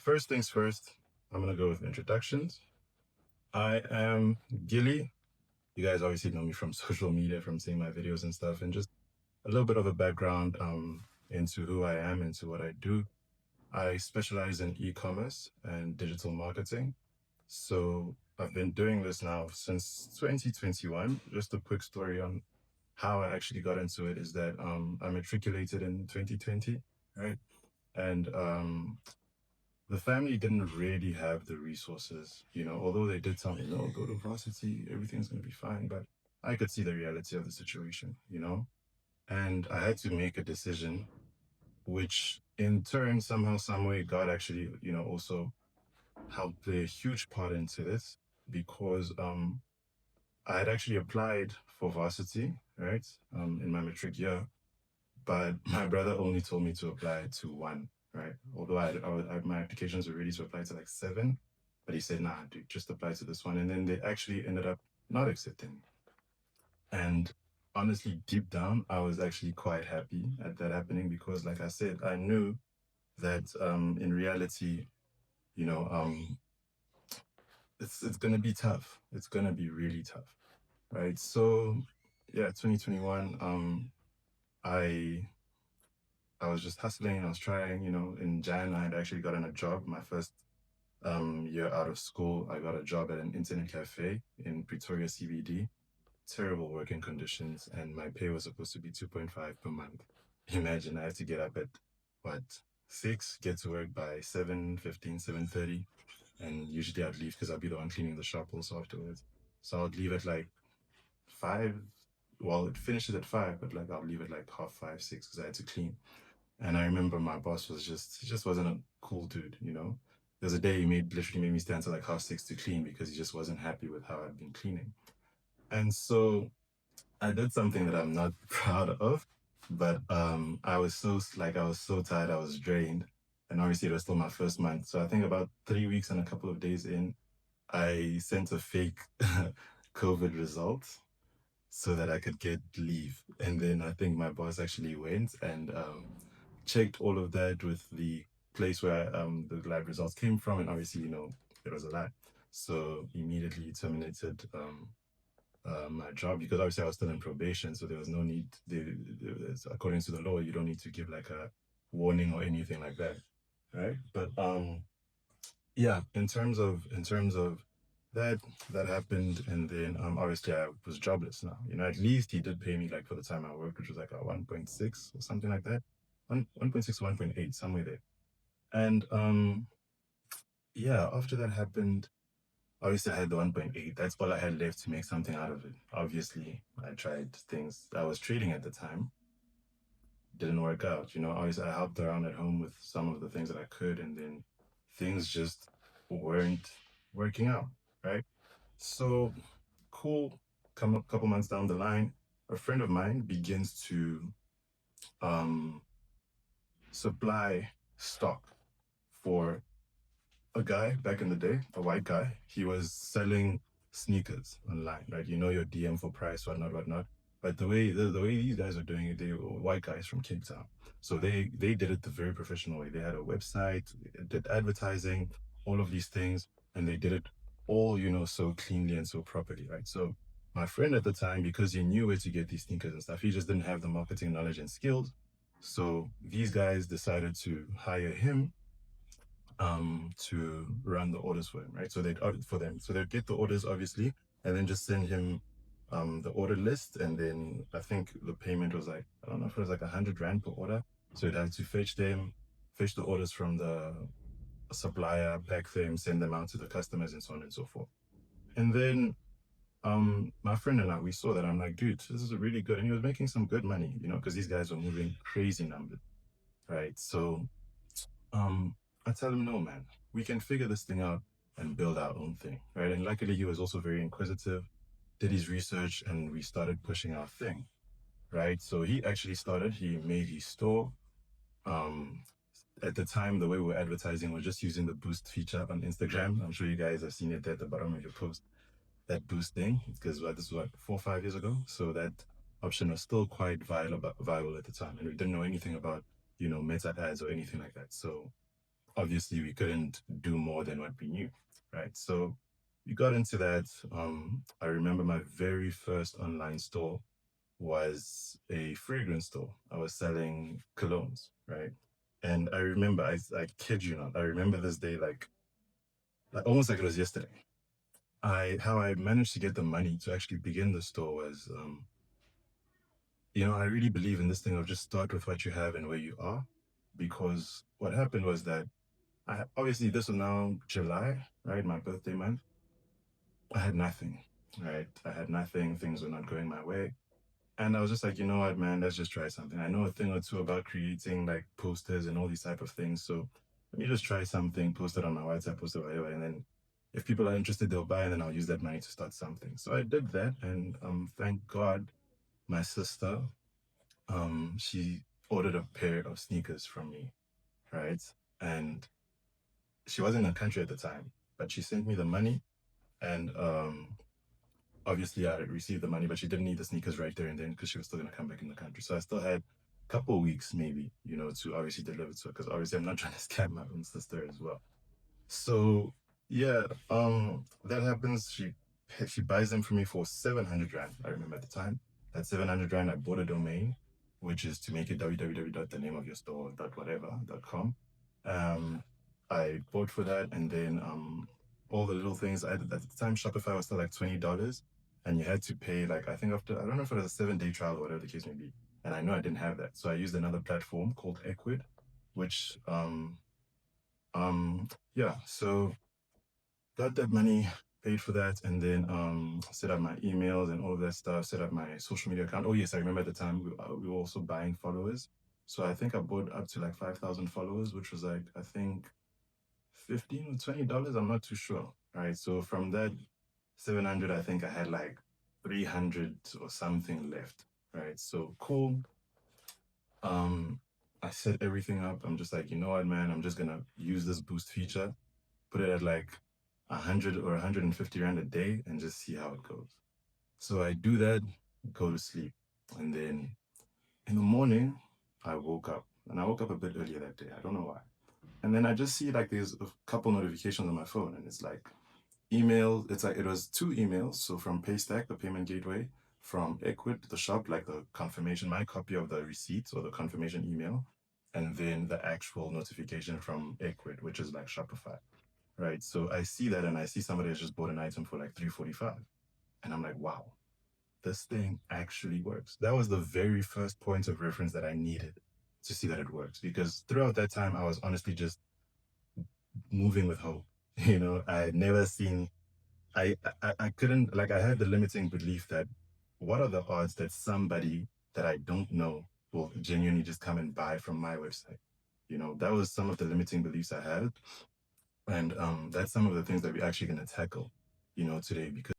first things first, I'm gonna go with introductions. I am Gilly. You guys obviously know me from social media, from seeing my videos and stuff, and just a little bit of a background into who I am, into what I do. I specialize in e-commerce and digital marketing. So I've been doing this now since 2021. Just a quick story on how I actually got into it is that I matriculated in 2020, right? And the family didn't really have the resources, although they did tell me, no, go to varsity, everything's going to be fine. But I could see the reality of the situation. And I had to make a decision, which in turn, somehow, some way, God actually, also helped play a huge part into this because I had actually applied for varsity, right, in my matric year, but my brother only told me to apply to one, right? Although my applications were ready to apply to like seven, but he said, nah, dude, just apply to this one. And then they actually ended up not accepting me. And honestly, deep down, I was actually quite happy at that happening because, like I said, I knew that in reality, you know, um, it's gonna be tough. It's gonna be really tough, right? So, yeah, 2021. I I was just hustling. I was trying. In Jan, I had actually gotten a job. My first year out of school, I got a job at an internet cafe in Pretoria CBD. Terrible working conditions, and my pay was supposed to be 2.5 per month. Imagine I had to get up at what 6, get to work by 7:15, 7:30, and usually I'd leave because I'd be the one cleaning the shop also afterwards. So I'd leave at like 5. Well, it finishes at 5, but like I'll leave at like half 5, 6 because I had to clean. And I remember my boss he just wasn't a cool dude. There's a day literally made me stand till like half 6 to clean because he just wasn't happy with how I'd been cleaning. And so I did something that I'm not proud of, but I was so tired, I was drained. And obviously it was still my first month. So I think about 3 weeks and a couple of days in, I sent a fake COVID result so that I could get leave. And then I think my boss actually went and checked all of that with the place where the lab results came from, and obviously, it was a lie. So immediately terminated my job because obviously I was still in probation, so there was no need. According to the law, you don't need to give like a warning or anything like that, right? But yeah, in terms of that that happened, and then obviously I was jobless now. At least he did pay me like for the time I worked, which was like a 1.6 or something like that, 1.6 to 1.8 somewhere there. And yeah, after that happened, obviously I had the 1.8. That's all I had left to make something out of it. Obviously, I tried things. I was trading at the time, didn't work out. Obviously I helped around at home with some of the things that I could, and then things just weren't working out, right? So cool. Come a couple months down the line, a friend of mine begins to um, supply stock for a guy back in the day, a white guy. He was selling sneakers online, right? Your DM for price, whatnot, whatnot. But the way these guys are doing it, they were white guys from Cape Town. So they did it the very professional way. They had a website, did advertising, all of these things, and they did it all, so cleanly and so properly, right? So my friend at the time, because he knew where to get these sneakers and stuff, he just didn't have the marketing knowledge and skills. So these guys decided to hire him to run the orders for him, right? So they'd for them. So they'd get the orders obviously, and then just send him the order list, and then I think the payment was like, I don't know if it was like 100 rand per order. So he'd have to fetch the orders from the supplier, pack them, send them out to the customers, and so on and so forth. And then my friend and I, we saw that. I'm like, dude, this is really good. And he was making some good money, because these guys were moving crazy numbers, right? So um, I tell him, no, man, we can figure this thing out and build our own thing, right? And luckily, he was also very inquisitive, did his research, and we started pushing our thing, right? So he made his store. Um, at the time, the way we were advertising was just using the boost feature on Instagram. I'm sure you guys have seen it there at the bottom of your post, that boost thing, because this was 4 or 5 years ago. So that option was still quite viable at the time. And we didn't know anything about, meta ads or anything like that. So obviously we couldn't do more than what we knew, right? So we got into that. I remember my very first online store was a fragrance store. I was selling colognes, right? And I remember, I kid you not, I remember this day like almost like it was yesterday. How I managed to get the money to actually begin the store was, I really believe in this thing of just start with what you have and where you are, because what happened was that obviously this was now July, right, my birthday month. I had nothing, right? I had nothing. Things were not going my way. And I was just like, you know what, man, let's just try something. I know a thing or two about creating like posters and all these type of things. So let me just try something, post it on my WhatsApp, post it whatever. And then if people are interested, they'll buy and then I'll use that money to start something. So I did that. And thank God my sister, she ordered a pair of sneakers from me, right? And she wasn't in the country at the time, but she sent me the money and obviously I received the money, but she didn't need the sneakers right there and then because she was still gonna come back in the country. So I still had a couple of weeks maybe, to obviously deliver to her because obviously I'm not trying to scam my own sister as well. So yeah, that happens. She buys them for me for 700 rand. I remember at the time. At 700 rand, I bought a domain, which is to make it www.thenameofyourstore.whatever.com. Um, I bought for that, and then all the little things. At the time, Shopify was still like $20, and you had to pay like I think after I don't know if it was a 7-day trial or whatever the case may be. And I know I didn't have that, so I used another platform called Equid, which yeah, so got that money, paid for that, and then set up my emails and all of that stuff, set up my social media account. Oh yes, I remember at the time we were also buying followers. So I think I bought up to like 5,000 followers, which was like I think $15 or $20. I'm not too sure. Right. So from that 700, I think I had like 300 or something left. Right. So cool. Um, I set everything up. I'm just like, you know what, man, I'm just gonna use this boost feature, put it at like 100 or 150 rand a day and just see how it goes. So I do that, go to sleep. And then in the morning, I woke up and I woke up a bit earlier that day. I don't know why. And then I just see like there's a couple notifications on my phone and it's like email. It's like it was two emails. So from Paystack, the payment gateway, from Equid, the shop, like the confirmation, my copy of the receipt or the confirmation email, and then the actual notification from Equid, which is like Shopify. Right. So I see that and I see somebody has just bought an item for like 345. And I'm like, wow, this thing actually works. That was the very first point of reference that I needed to see that it works. Because throughout that time, I was honestly just moving with hope. I had never seen I couldn't like I had the limiting belief that what are the odds that somebody that I don't know will genuinely just come and buy from my website? That was some of the limiting beliefs I had. And that's some of the things that we're actually going to tackle, today because